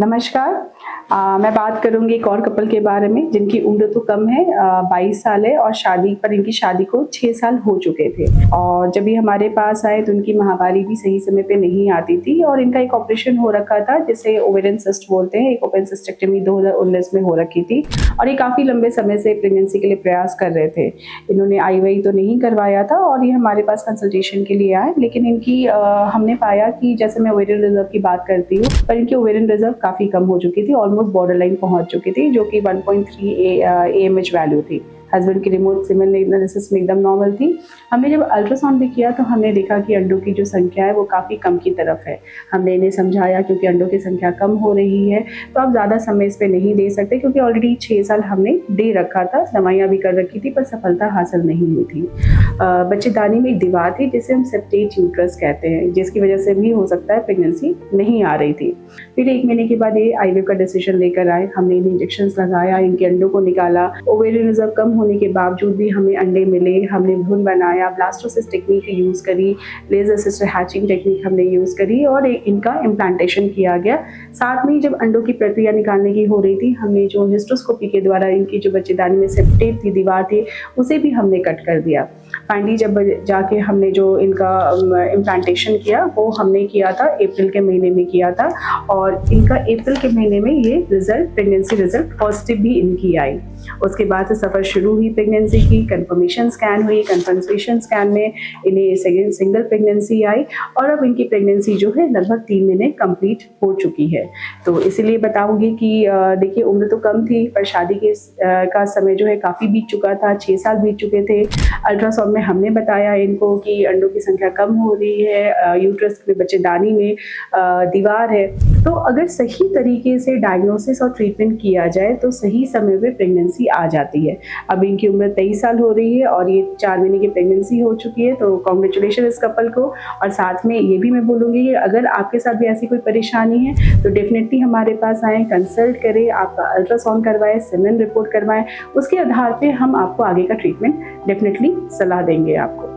नमस्कार। मैं बात करूंगी एक और कपल के बारे में जिनकी उम्र तो कम है, 22 साल है और इनकी शादी को 6 साल हो चुके थे। और जब ये हमारे पास आए तो उनकी माहवारी भी सही समय पे नहीं आती थी और इनका एक ऑपरेशन हो रखा था जिसे ओवेरियन सिस्ट बोलते हैं। एक ओपन सिस्टेक्टमी 2019 में हो रखी थी और ये काफ़ी लंबे समय से प्रेगनेंसी के लिए प्रयास कर रहे थे। इन्होंने IVI तो नहीं करवाया था और ये हमारे पास कंसल्टेशन के लिए आए, लेकिन इनकी हमने पाया कि जैसे मैं ओवेरियन रिजर्व की बात करती हूँ, पर इनकी ओवेरियन रिजर्व काफ़ी कम हो चुकी थी, ऑलमोस्ट बॉर्डर लाइन पहुंच चुकी थी, जो कि 1.3 AMH वैल्यू थी। हस्बैंड की रिमोट सीमेन एनालिसिस में एकदम नॉर्मल थी। हमने जब अल्ट्रासाउंड भी किया तो हमने देखा कि अंडों की जो संख्या है वो काफ़ी कम की तरफ है। हमने इन्हें समझाया क्योंकि अंडों की संख्या कम हो रही है तो आप ज़्यादा समय इस पर नहीं दे सकते, क्योंकि ऑलरेडी 6 साल हमने दे रखा था, दवाइयाँ भी कर रखी थी, पर सफलता हासिल नहीं हुई थी। बच्चेदानी में एक दीवार थी जिसे हम सेप्टेट यूट्रस कहते हैं, जिसकी वजह से भी हो सकता है प्रेगनेंसी नहीं आ रही थी। फिर 1 महीने के बाद ये IVF का डिसीजन लेकर आए। हमने इन्हें इंजेक्शंस लगाया, इनके अंडों को निकाला। ओवेरियन रिजर्व कम होने के बावजूद भी हमें अंडे मिले। हमने भ्रूण बनाया, ब्लास्टोसिस टेक्निक यूज़ करी, लेजर असिस्टेड हैचिंग टेक्निक हमने यूज़ करी और इनका इम्प्लांटेशन किया गया। साथ में जब अंडों की प्रक्रिया निकालने की हो रही थी, हमने जो हिस्टोस्कोपी के द्वारा इनकी जो बच्चेदानी में सेप्टेट थी, दीवार थी, उसे भी हमने कट कर दिया। फाइनली जब जाके हमने जो इनका इम्प्लांटेशन किया वो हमने किया था अप्रैल के महीने में किया था और इनका अप्रैल के महीने में ये प्रेगनेंसी रिजल्ट पॉजिटिव भी इनकी आई। उसके बाद से सफ़र शुरू हुई प्रेगनेंसी की। कंफर्मेशन स्कैन हुई, कंफर्मेशन स्कैन में इन्हें सिंगल प्रेगनेंसी आई और अब इनकी प्रेगनेंसी जो है लगभग 3 महीने कंप्लीट हो चुकी है। तो इसीलिए बताऊंगी कि देखिए, उम्र तो कम थी पर शादी का समय जो है काफ़ी बीत चुका था, 6 साल बीत चुके थे। अल्ट्रासाउंड में हमने बताया इनको कि अंडों की संख्या कम हो रही है, यूट्रस में बच्चेदानी में दीवार है। तो अगर सही तरीके से डायग्नोसिस और ट्रीटमेंट किया जाए तो सही समय पे प्रेगनेंसी आ जाती है। अब इनकी उम्र 23 साल हो रही है और ये 4 महीने की प्रेगनेंसी हो चुकी है, तो कॉन्ग्रेचुलेशन इस कपल को। और साथ में ये भी मैं बोलूँगी कि अगर आपके साथ भी ऐसी कोई परेशानी है तो डेफिनेटली हमारे पास आएँ, कंसल्ट करें, आपका अल्ट्रासाउंड करवाएं, सीमेन रिपोर्ट करवाएं। उसके आधार पर हम आपको आगे का ट्रीटमेंट डेफिनेटली सलाह देंगे आपको।